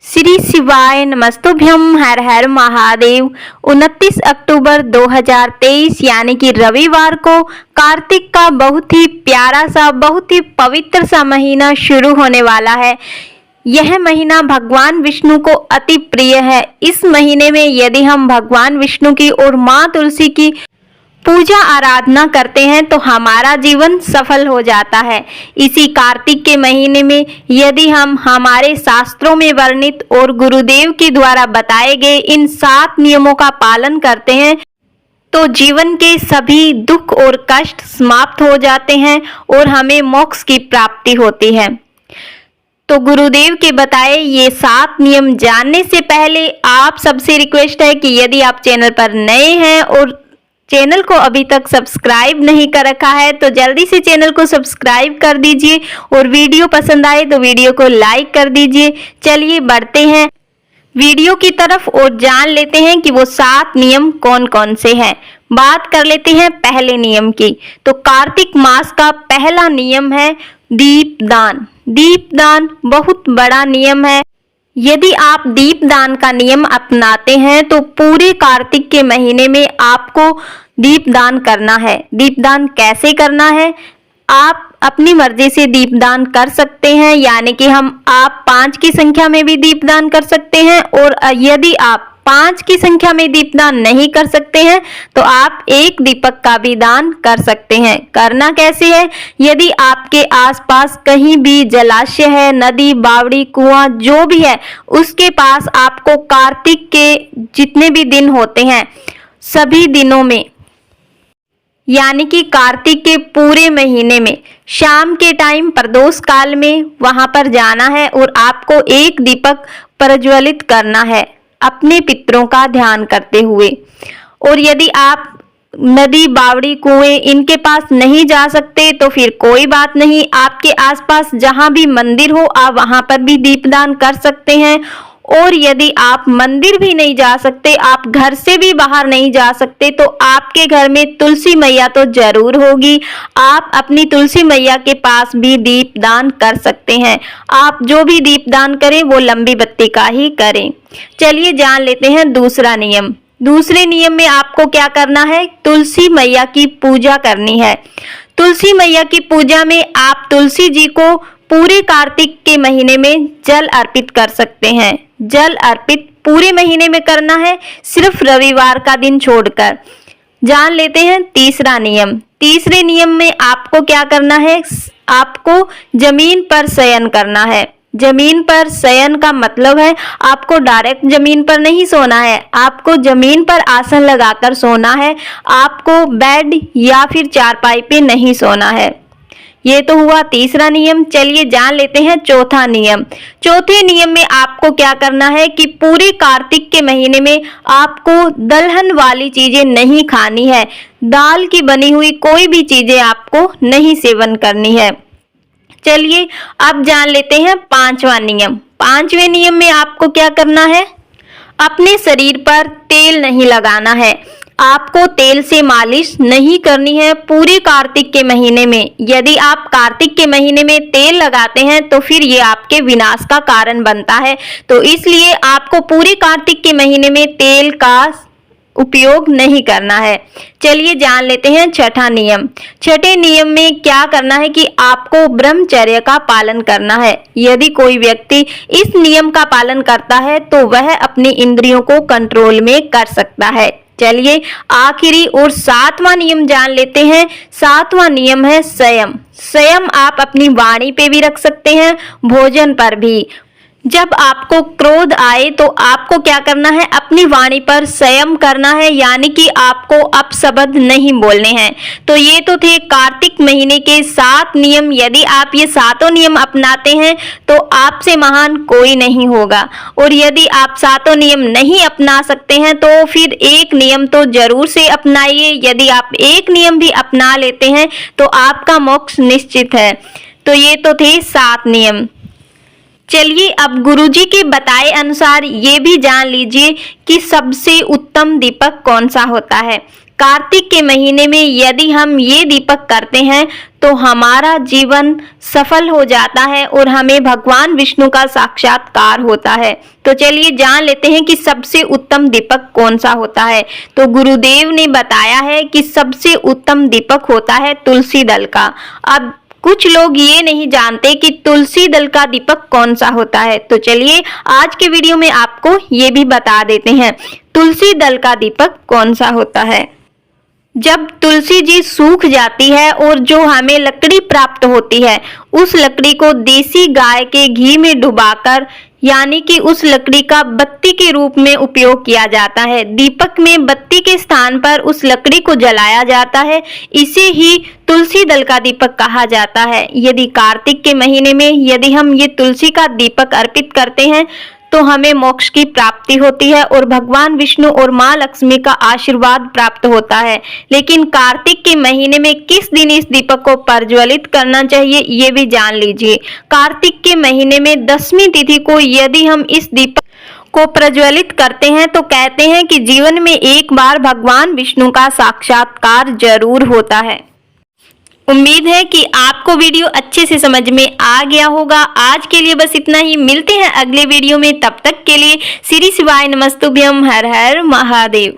श्री शिवाय नमस्तुभ्यम। हर हर महादेव। 29 अक्टूबर 2023 यानी कि रविवार को कार्तिक का बहुत ही प्यारा सा, बहुत ही पवित्र सा महीना शुरू होने वाला है। यह महीना भगवान विष्णु को अति प्रिय है। इस महीने में यदि हम भगवान विष्णु की और माँ तुलसी की पूजा आराधना करते हैं तो हमारा जीवन सफल हो जाता है। इसी कार्तिक के महीने में यदि हम हमारे शास्त्रों में वर्णित और गुरुदेव के द्वारा बताए गए इन 7 नियमों का पालन करते हैं तो जीवन के सभी दुख और कष्ट समाप्त हो जाते हैं और हमें मोक्ष की प्राप्ति होती है। तो गुरुदेव के बताए ये 7 नियम जानने से पहले आप सबसे रिक्वेस्ट है कि यदि आप चैनल पर नए हैं और चैनल को अभी तक सब्सक्राइब नहीं कर रखा है तो जल्दी से चैनल को सब्सक्राइब कर दीजिए और वीडियो पसंद आए तो वीडियो को लाइक कर दीजिए। चलिए बढ़ते हैं वीडियो की तरफ और जान लेते हैं कि वो 7 नियम कौन कौन से हैं। बात कर लेते हैं पहले नियम की। तो कार्तिक मास का पहला नियम है दीपदान। दीपदान बहुत बड़ा नियम है। यदि आप दीपदान का नियम अपनाते हैं तो पूरे कार्तिक के महीने में आपको दीपदान करना है। दीपदान कैसे करना है? आप अपनी मर्जी से दीपदान कर सकते हैं, यानी कि आप 5 की संख्या में भी दीपदान कर सकते हैं और यदि आप 5 की संख्या में दीपदान नहीं कर सकते हैं तो आप 1 दीपक का भी दान कर सकते हैं। करना कैसे है? यदि आपके आसपास कहीं भी जलाशय है, नदी, बावड़ी, कुआं जो भी है, उसके पास आपको कार्तिक के जितने भी दिन होते हैं सभी दिनों में, यानी कि कार्तिक के पूरे महीने में शाम के टाइम प्रदोष काल में वहां पर जाना है और आपको 1 दीपक प्रज्वलित करना है अपने पितरों का ध्यान करते हुए। और यदि आप नदी, बावड़ी, कुएं इनके पास नहीं जा सकते तो फिर कोई बात नहीं, आपके आसपास जहां भी मंदिर हो आप वहां पर भी दीपदान कर सकते हैं। और यदि आप मंदिर भी नहीं जा सकते, आप घर से भी बाहर नहीं जा सकते तो आपके घर में तुलसी मैया तो जरूर होगी। आप अपनी तुलसी मैया के पास भी दीपदान कर सकते हैं। आप जो भी दीपदान करें वो लंबी बत्ती का ही करें। चलिए जान लेते हैं दूसरा नियम। दूसरे नियम में आपको क्या करना है? तुलसी मैया की पूजा करनी है। तुलसी मैया की पूजा में आप तुलसी जी को पूरे कार्तिक के महीने में जल अर्पित कर सकते हैं। जल अर्पित पूरे महीने में करना है, सिर्फ रविवार का दिन छोड़कर। जान लेते हैं तीसरा नियम। तीसरे नियम में आपको क्या करना है? आपको जमीन पर शयन करना है। जमीन पर शयन का मतलब है आपको डायरेक्ट जमीन पर नहीं सोना है, आपको जमीन पर आसन लगाकर सोना है। आपको बेड या फिर चारपाई पे नहीं सोना है। ये तो हुआ तीसरा नियम। चलिए जान लेते हैं चौथा नियम। चौथे नियम में आपको क्या करना है कि पूरे कार्तिक के महीने में आपको दलहन वाली चीजें नहीं खानी है। दाल की बनी हुई कोई भी चीजें आपको नहीं सेवन करनी है। चलिए अब जान लेते हैं 5वां नियम। 5वें नियम में आपको क्या करना है? अपने शरीर पर तेल नहीं लगाना है। आपको तेल से मालिश नहीं करनी है पूरे कार्तिक के महीने में। यदि आप कार्तिक के महीने में तेल लगाते हैं तो फिर ये आपके विनाश का कारण बनता है। तो इसलिए आपको पूरे कार्तिक के महीने में तेल का उपयोग नहीं करना है। चलिए जान लेते हैं छठा नियम। छठे नियम में क्या करना है कि आपको ब्रह्मचर्य का पालन करना है। यदि कोई व्यक्ति इस नियम का पालन करता है तो वह अपनी इंद्रियों को कंट्रोल में कर सकता है। चलिए आखिरी और 7वां नियम जान लेते हैं। 7वां नियम है संयम। संयम आप अपनी वाणी पे भी रख सकते हैं, भोजन पर भी। जब आपको क्रोध आए तो आपको क्या करना है? अपनी वाणी पर संयम करना है, यानी कि आपको अपशब्द नहीं बोलने हैं। तो ये तो थे कार्तिक महीने के 7 नियम। यदि आप ये 7 नियम अपनाते हैं तो आपसे महान कोई नहीं होगा। और यदि आप 7 नियम नहीं अपना सकते हैं तो फिर 1 नियम तो जरूर से अपनाइए। यदि आप 1 नियम भी अपना लेते हैं तो आपका मोक्ष निश्चित है। तो ये तो थे 7 नियम। चलिए अब गुरुजी के बताए अनुसार ये भी जान लीजिए कि सबसे उत्तम दीपक कौन सा होता है। कार्तिक के महीने में यदि हम ये दीपक करते हैं तो हमारा जीवन सफल हो जाता है और हमें भगवान विष्णु का साक्षात्कार होता है। तो चलिए जान लेते हैं कि सबसे उत्तम दीपक कौन सा होता है। तो गुरुदेव ने बताया है कि सबसे उत्तम दीपक होता है तुलसी दल का। अब कुछ लोग ये नहीं जानते कि तुलसी दल का दीपक कौन सा होता है, तो चलिए आज के वीडियो में आपको ये भी बता देते हैं तुलसी दल का दीपक कौन सा होता है। जब तुलसी जी सूख जाती है और जो हमें लकड़ी प्राप्त होती है, उस लकड़ी को देसी गाय के घी में डुबाकर यानी कि उस लकड़ी का बत्ती के रूप में उपयोग किया जाता है। दीपक में बत्ती के स्थान पर उस लकड़ी को जलाया जाता है। इसे ही तुलसी दल का दीपक कहा जाता है। यदि कार्तिक के महीने में यदि हम ये तुलसी का दीपक अर्पित करते हैं तो हमें मोक्ष की प्राप्ति होती है और भगवान विष्णु और माँ लक्ष्मी का आशीर्वाद प्राप्त होता है। लेकिन कार्तिक के महीने में किस दिन इस दीपक को प्रज्वलित करना चाहिए ये भी जान लीजिए। कार्तिक के महीने में 10वीं तिथि को यदि हम इस दीपक को प्रज्वलित करते हैं तो कहते हैं कि जीवन में एक बार भगवान विष्णु का साक्षात्कार जरूर होता है। उम्मीद है कि आपको वीडियो अच्छे से समझ में आ गया होगा। आज के लिए बस इतना ही, मिलते हैं अगले वीडियो में। तब तक के लिए श्री शिवाय नमस्तुभ्यम। हर हर महादेव।